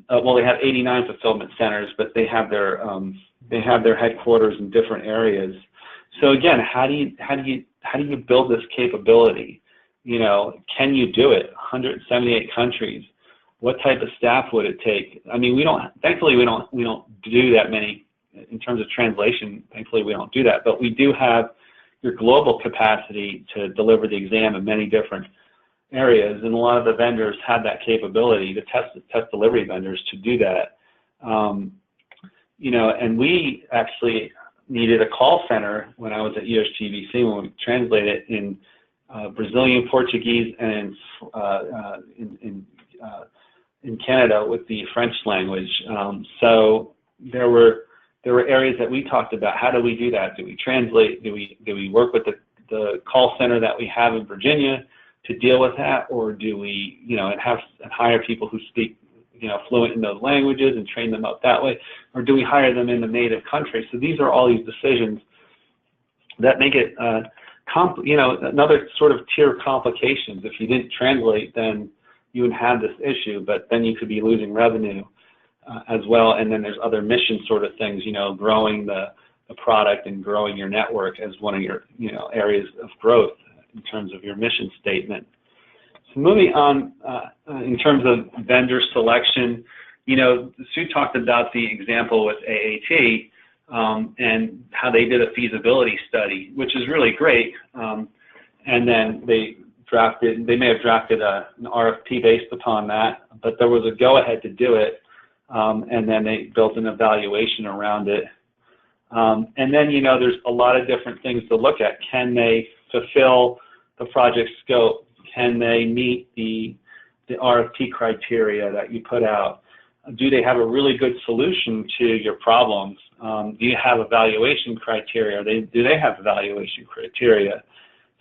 well, they have 89 fulfillment centers, but they have their headquarters in different areas. So again, how do you build this capability? You know, can you do it? 178 countries. What type of staff would it take? I mean, thankfully we don't do that many in terms of translation. Thankfully we don't do that, but we do have your global capacity to deliver the exam in many different areas, and a lot of the vendors have that capability, the test delivery vendors, to do that. You know, and we actually needed a call center when I was at USGBC when we translated in Brazilian Portuguese and in Canada with the French language. So there were areas that we talked about. How do we do that? Do we translate? Do we work with the call center that we have in Virginia to deal with that, or do we, you know, and hire people who speak, you know, fluent in those languages and train them up that way, or do we hire them in the native country? So these are all these decisions that make it, you know, another sort of tier of complications. If you didn't translate, then you would have this issue, but then you could be losing revenue as well. And then there's other mission sort of things, you know, growing the product and growing your network as one of your, you know, areas of growth in terms of your mission statement. So moving on, in terms of vendor selection, you know, Sue talked about the example with AAT and how they did a feasibility study, which is really great. And then they may have drafted an RFP based upon that, but there was a go-ahead to do it, and then they built an evaluation around it. And then, you know, there's a lot of different things to look at. Can they fulfill the project scope? Can they meet the RFP criteria that you put out? Do they have a really good solution to your problems? Do you have evaluation criteria? Do they have evaluation criteria?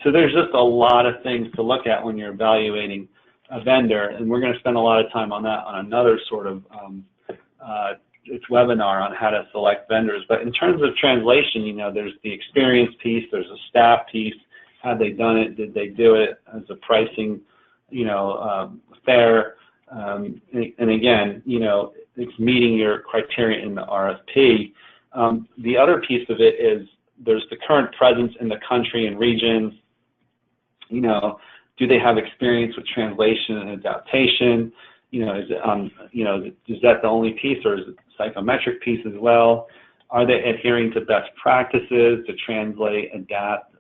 So there's just a lot of things to look at when you're evaluating a vendor, and we're going to spend a lot of time on that on another sort of webinar on how to select vendors. But in terms of translation, you know, there's the experience piece, there's a staff piece. Have they done it? Did they do it? As a pricing, you know, fair? And again, you know, it's meeting your criteria in the RFP. The other piece of it is there's the current presence in the country and region. You know, do they have experience with translation and adaptation? You know, is it you know, is that the only piece, or is it the psychometric piece as well? Are they adhering to best practices to translate, adapt,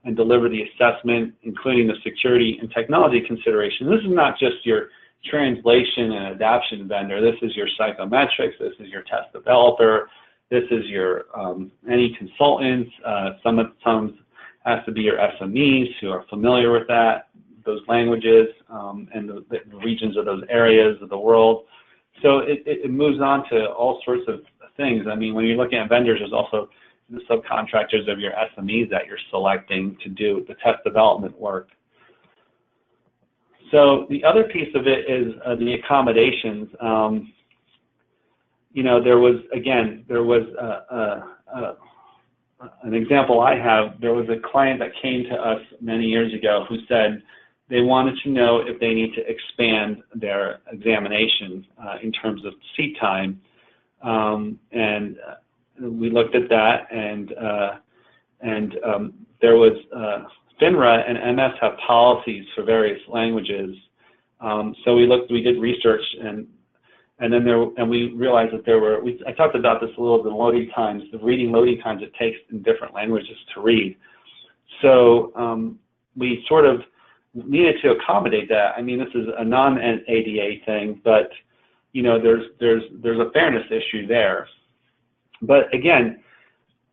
and deliver the assessment, including the security and technology consideration? This is not just your translation and adaptation vendor. This is your psychometrics. This is your test developer. This is your any consultants. Some has to be your SMEs who are familiar with those languages and the regions of those areas of the world. So it moves on to all sorts of things. I mean, when you're looking at vendors, there's also the subcontractors of your SMEs that you're selecting to do the test development work. So the other piece of it is the accommodations. You know, there was an example I have. There was a client that came to us many years ago who said they wanted to know if they need to expand their examination in terms of seat time, and we looked at that, and there was FINRA and MS have policies for various languages. So we did research, and then we realized that I talked about this a little bit, loading times, the reading loading times it takes in different languages to read. So we sort of needed to accommodate that. I mean, this is a non-ADA thing, but you know, there's a fairness issue there. But again,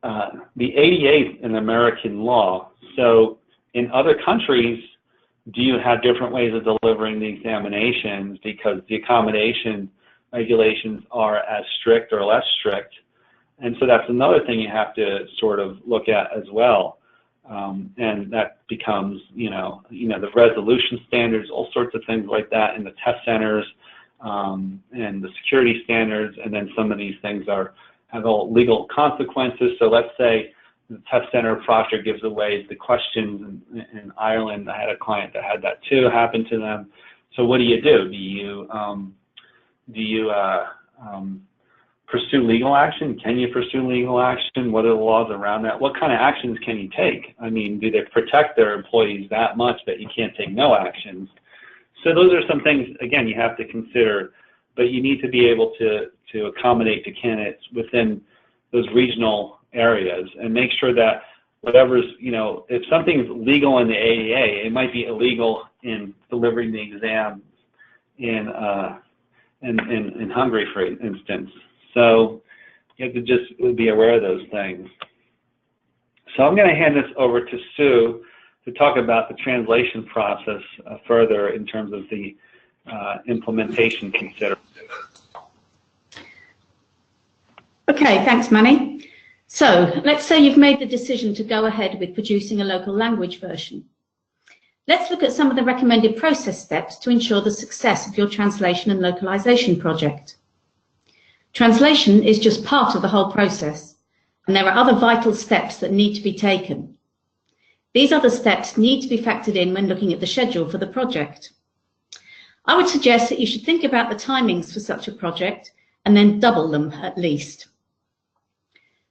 the ADA is an American law. So in other countries, do you have different ways of delivering the examinations because the accommodation regulations are as strict or less strict? And so that's another thing you have to sort of look at as well. And that becomes, the resolution standards, all sorts of things like that in the test centers, and the security standards. And then some of these things have all legal consequences. So let's say the test center proctor gives away the questions in Ireland. I had a client that had that too happen to them. So what do you do? Do you pursue legal action? Can you pursue legal action? What are the laws around that? What kind of actions can you take? I mean, do they protect their employees that much that you can't take no actions? So those are some things, again, you have to consider, but you need to be able to accommodate the candidates within those regional areas and make sure that whatever's, if something's legal in the ADA, it might be illegal in delivering the exam in Hungary, for instance. So you have to just be aware of those things. So I'm going to hand this over to Sue to talk about the translation process further in terms of the implementation considered. Okay, thanks, Manny. So let's say you've made the decision to go ahead with producing a local language version. Let's look at some of the recommended process steps to ensure the success of your translation and localization project. Translation is just part of the whole process, and there are other vital steps that need to be taken. These other steps need to be factored in when looking at the schedule for the project. I would suggest that you should think about the timings for such a project and then double them at least.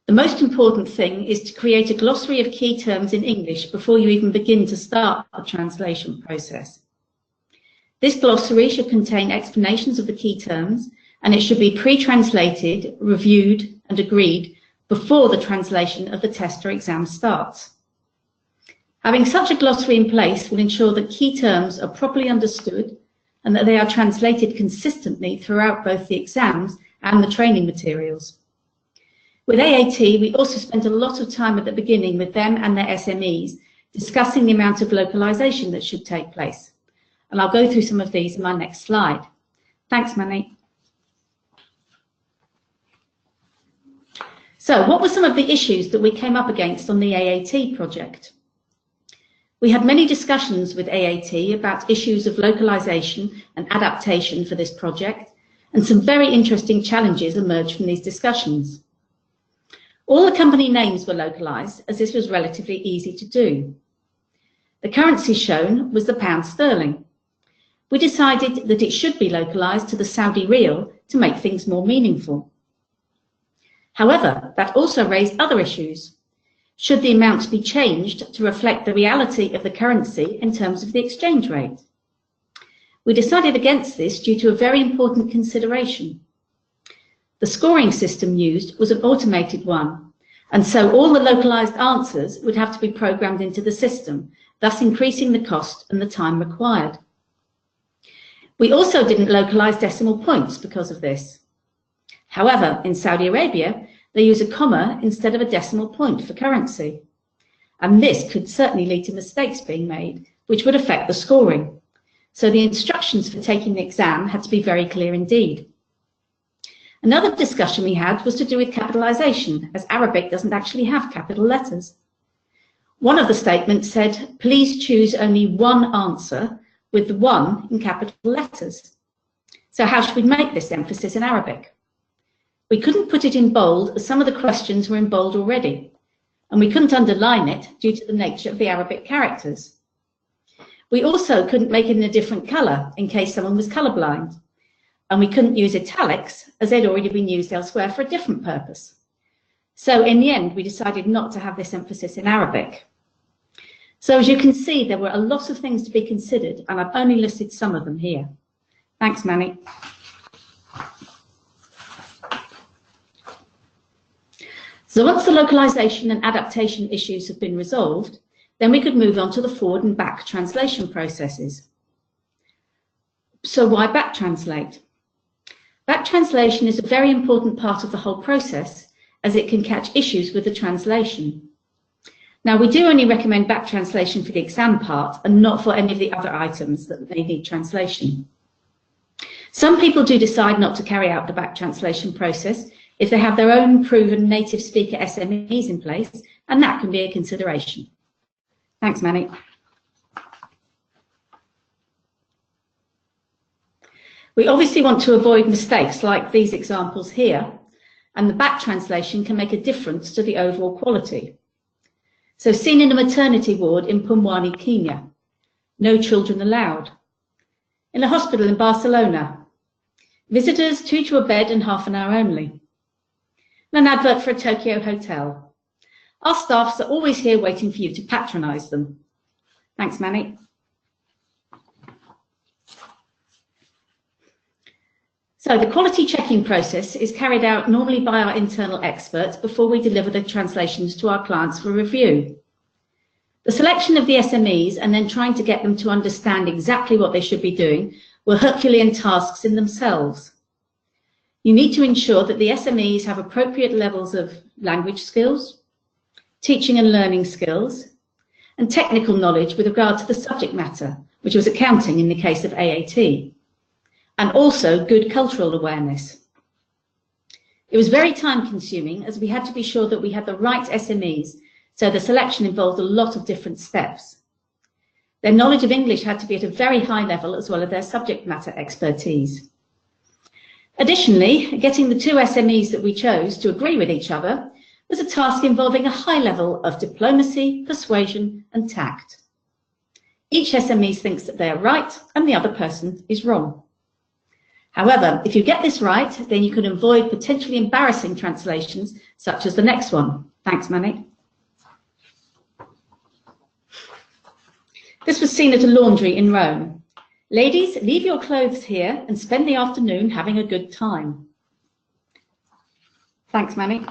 The most important thing is to create a glossary of key terms in English before you even begin to start the translation process. This glossary should contain explanations of the key terms, and it should be pre-translated, reviewed, and agreed before the translation of the test or exam starts. Having such a glossary in place will ensure that key terms are properly understood and that they are translated consistently throughout both the exams and the training materials. With AAT, we also spent a lot of time at the beginning with them and their SMEs discussing the amount of localization that should take place. And I'll go through some of these in my next slide. Thanks, Manny. So what were some of the issues that we came up against on the AAT project? We had many discussions with AAT about issues of localization and adaptation for this project, and some very interesting challenges emerged from these discussions. All the company names were localized, as this was relatively easy to do. The currency shown was the pound sterling. We decided that it should be localized to the Saudi riyal to make things more meaningful. However, that also raised other issues. Should the amounts be changed to reflect the reality of the currency in terms of the exchange rate? We decided against this due to a very important consideration. The scoring system used was an automated one, and so all the localized answers would have to be programmed into the system, thus increasing the cost and the time required. We also didn't localize decimal points because of this. However, in Saudi Arabia, they use a comma instead of a decimal point for currency. And this could certainly lead to mistakes being made, which would affect the scoring. So the instructions for taking the exam had to be very clear indeed. Another discussion we had was to do with capitalization, as Arabic doesn't actually have capital letters. One of the statements said, please choose only one answer with the one in capital letters. So how should we make this emphasis in Arabic? We couldn't put it in bold as some of the questions were in bold already, and we couldn't underline it due to the nature of the Arabic characters. We also couldn't make it in a different colour in case someone was colourblind, and we couldn't use italics as they'd already been used elsewhere for a different purpose. So in the end, we decided not to have this emphasis in Arabic. So as you can see, there were a lot of things to be considered, and I've only listed some of them here. Thanks, Manny. So once the localization and adaptation issues have been resolved, then we could move on to the forward and back translation processes. So why back translate? Back translation is a very important part of the whole process, as it can catch issues with the translation. Now, we do only recommend back translation for the exam part and not for any of the other items that may need translation. Some people do decide not to carry out the back translation process if they have their own proven native speaker SMEs in place, and that can be a consideration. Thanks, Manny. We obviously want to avoid mistakes like these examples here, and the back translation can make a difference to the overall quality. So, seen in a maternity ward in Pumwani, Kenya, no children allowed. In a hospital in Barcelona, visitors 2 to a bed and half an hour only. And an advert for a Tokyo hotel. Our staffs are always here waiting for you to patronise them. Thanks, Manny. So the quality checking process is carried out normally by our internal experts before we deliver the translations to our clients for review. The selection of the SMEs and then trying to get them to understand exactly what they should be doing were Herculean tasks in themselves. You need to ensure that the SMEs have appropriate levels of language skills, teaching and learning skills, and technical knowledge with regard to the subject matter, which was accounting in the case of AAT, and also good cultural awareness. It was very time consuming as we had to be sure that we had the right SMEs, so the selection involved a lot of different steps. Their knowledge of English had to be at a very high level as well as their subject matter expertise. Additionally, getting the 2 SMEs that we chose to agree with each other was a task involving a high level of diplomacy, persuasion, and tact. Each SME thinks that they are right and the other person is wrong. However, if you get this right, then you can avoid potentially embarrassing translations such as the next one. Thanks, Manny. This was seen at a laundry in Rome. Ladies, leave your clothes here and spend the afternoon having a good time. Thanks, Manny.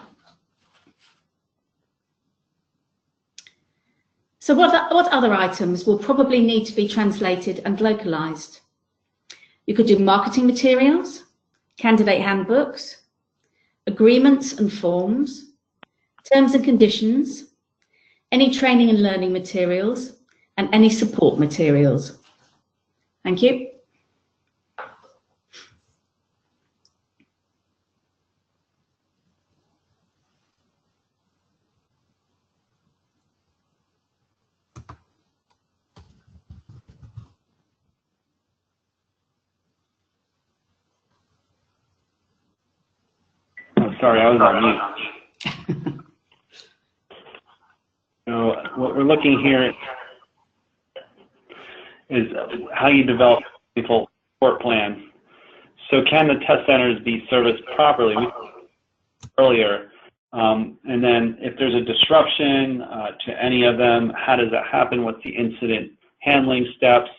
So what other items will probably need to be translated and localized? You could do marketing materials, candidate handbooks, agreements and forms, terms and conditions, any training and learning materials, and any support materials. Thank you. Oh, sorry, I was on mute. So what we're looking here is how you develop a technical support plan. So can the test centers be serviced properly? We earlier, and then if there's a disruption to any of them, how does that happen? What's the incident handling steps?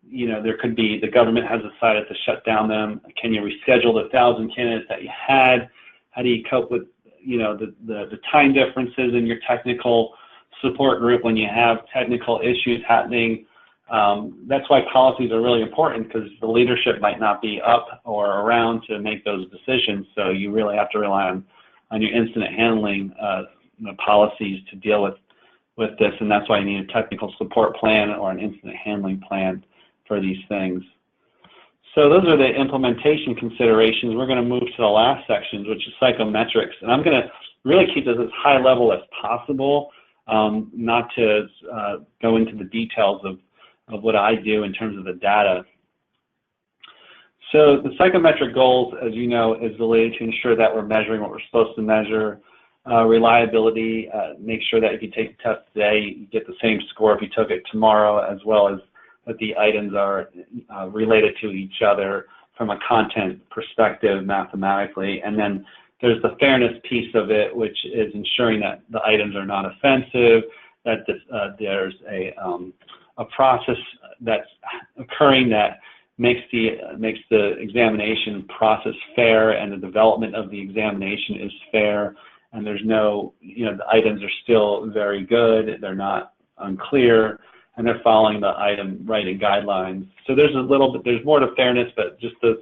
You know, there could be, the government has decided to shut down them. Can you reschedule the 1,000 candidates that you had? How do you cope with, you know, the time differences in your technical support group when you have technical issues happening? That's why policies are really important, because the leadership might not be up or around to make those decisions. So you really have to rely on your incident handling policies to deal with this, and that's why you need a technical support plan or an incident handling plan for these things. So those are the implementation considerations. We're going to move to the last section, which is psychometrics, and I'm going to really keep this as high level as possible, not to go into the details of what I do in terms of the data. So the psychometric goals, as you know, is related to ensure that we're measuring what we're supposed to measure. Reliability, make sure that if you take the test today, you get the same score if you took it tomorrow, as well as that the items are related to each other from a content perspective mathematically. And then there's the fairness piece of it, which is ensuring that the items are not offensive, that there's a process that's occurring that makes the examination process fair, and the development of the examination is fair, and there's no, you know, the items are still very good, they're not unclear, and they're following the item writing guidelines. So there's a little bit, there's more to fairness, but just an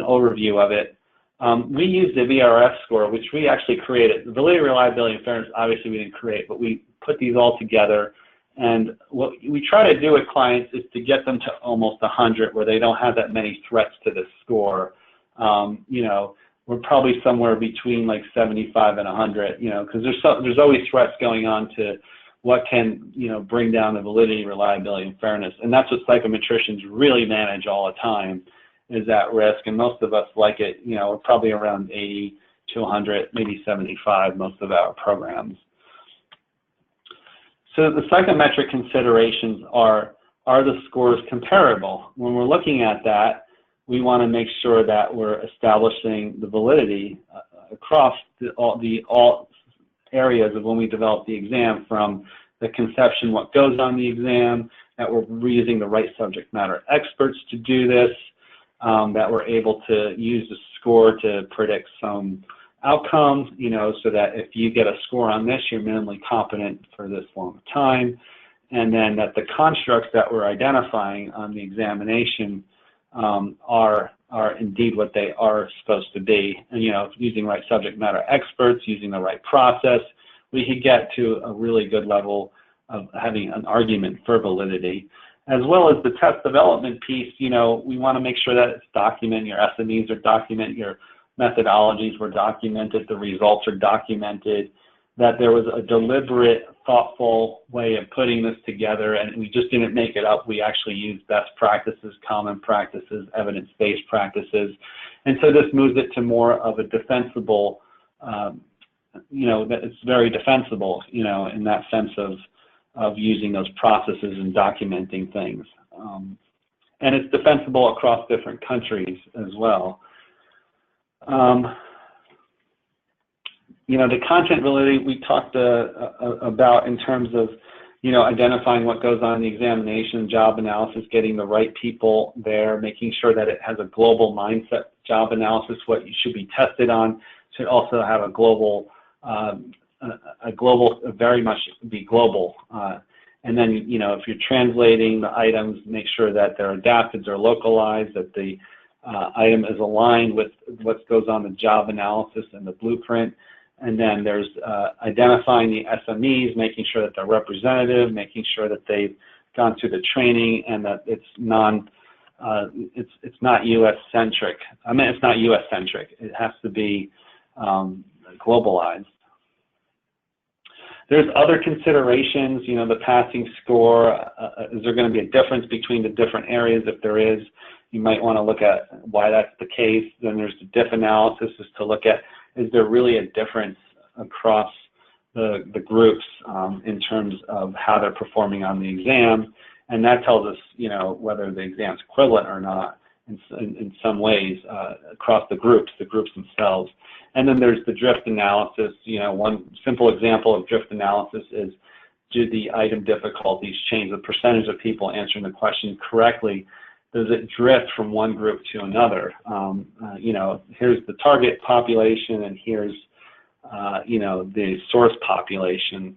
overview of it. We use the VRF score, which we actually created. The validity, reliability, and fairness, obviously we didn't create, but we put these all together. And what we try to do with clients is to get them to almost 100, where they don't have that many threats to the score. You know, we're probably somewhere between like 75 and 100, you know, because there's always threats going on to what can, you know, bring down the validity, reliability, and fairness. And that's what psychometricians really manage all the time, is that risk. And most of us like it, you know, we're probably around 80 to 100, maybe 75, most of our programs. So the psychometric considerations are the scores comparable? When we're looking at that, we want to make sure that we're establishing the validity across all areas of when we develop the exam, from the conception, what goes on the exam, that we're using the right subject matter experts to do this, that we're able to use the score to predict some outcomes, you know, so that if you get a score on this, you're minimally competent for this long time, and then that the constructs that we're identifying on the examination are indeed what they are supposed to be. And, you know, using right subject matter experts, using the right process, we could get to a really good level of having an argument for validity. As well as the test development piece, you know, we want to make sure that it's documented, your SMEs are documented, your methodologies were documented, the results are documented, that there was a deliberate, thoughtful way of putting this together, and we just didn't make it up. We actually used best practices, common practices, evidence-based practices. And so this moves it to more of a defensible, you know, that it's very defensible, you know, in that sense of using those processes and documenting things. And it's defensible across different countries as well. You know, the content validity we talked about in terms of, you know, identifying what goes on in the examination, job analysis, getting the right people there, making sure that it has a global mindset. Job analysis, what you should be tested on, should also have a global, very much be global. And then, you know, if you're translating the items, make sure that they're adapted or localized, that the item is aligned with what goes on the job analysis and the blueprint. And then there's identifying the SMEs, making sure that they're representative, making sure that they've gone through the training, and that it's it's not U.S. centric. I mean, it's not U.S. centric. It has to be globalized. There's other considerations, you know, the passing score. Is there going to be a difference between the different areas? If there is, you might want to look at why that's the case. Then there's the diff analysis, is to look at, is there really a difference across the groups in terms of how they're performing on the exam? And that tells us, you know, whether the exam's equivalent or not in some ways across the groups themselves. And then there's the drift analysis. You know, one simple example of drift analysis is, do the item difficulties change? The percentage of people answering the question correctly, does it drift from one group to another? You know, here's the target population, and here's, you know, the source population.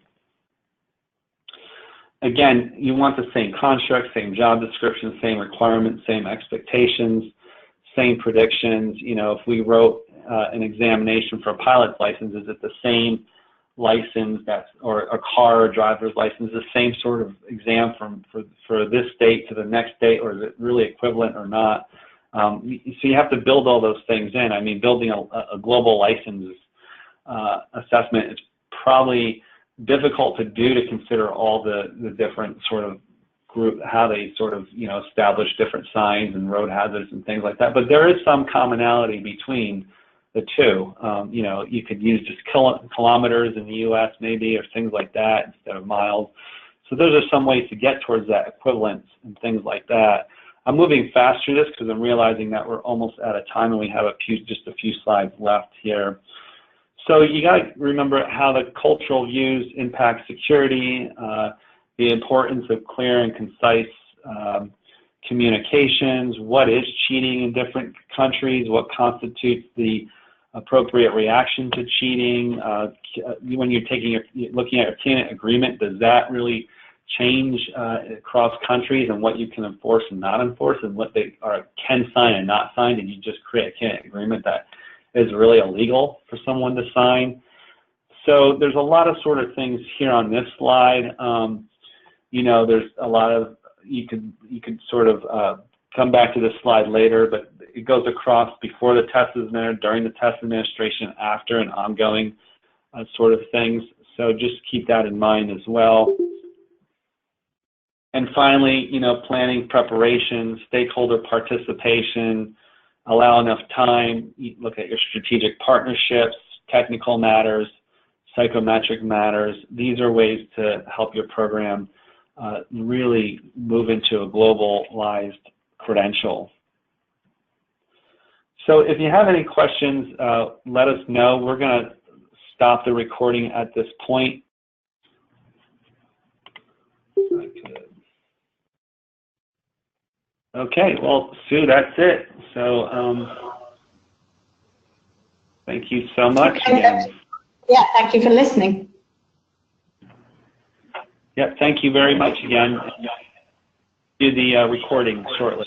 Again, you want the same construct, same job description, same requirements, same expectations, same predictions. You know, if we wrote an examination for a pilot's license, is it the same license or a car or driver's license, the same sort of exam for this state to the next state, or is it really equivalent or not? So you have to build all those things in. I mean, building a global license assessment is probably difficult to do, to consider all the different sort of group, how they sort of, you know, establish different signs and road hazards and things like that. But there is some commonality between the two. You know, you could use just kilometers in the U.S. maybe, or things like that instead of miles. So those are some ways to get towards that equivalence and things like that. I'm moving fast through this because I'm realizing that we're almost out of time and we have just a few slides left here. So you got to remember how the cultural views impact security, the importance of clear and concise communications, what is cheating in different countries, what constitutes the appropriate reaction to cheating. When you're looking at a candidate agreement, does that really change across countries, and what you can enforce and not enforce, and what they can sign and not sign? Did you just create a candidate agreement that is really illegal for someone to sign. So there's a lot of sort of things here on this slide. You know, there's a lot of, you could sort of come back to this slide later, but it goes across before the test is administered, during the test administration, after, and ongoing sort of things. So just keep that in mind as well. And finally, you know, planning, preparation, stakeholder participation, allow enough time, look at your strategic partnerships, technical matters, psychometric matters. These are ways to help your program really move into a globalized credential. So if you have any questions, let us know. We're going to stop the recording at this point. Okay, well, Sue, that's it. So thank you so much again. Yeah, thank you for listening. Yeah, thank you very much again. Do the recording shortly.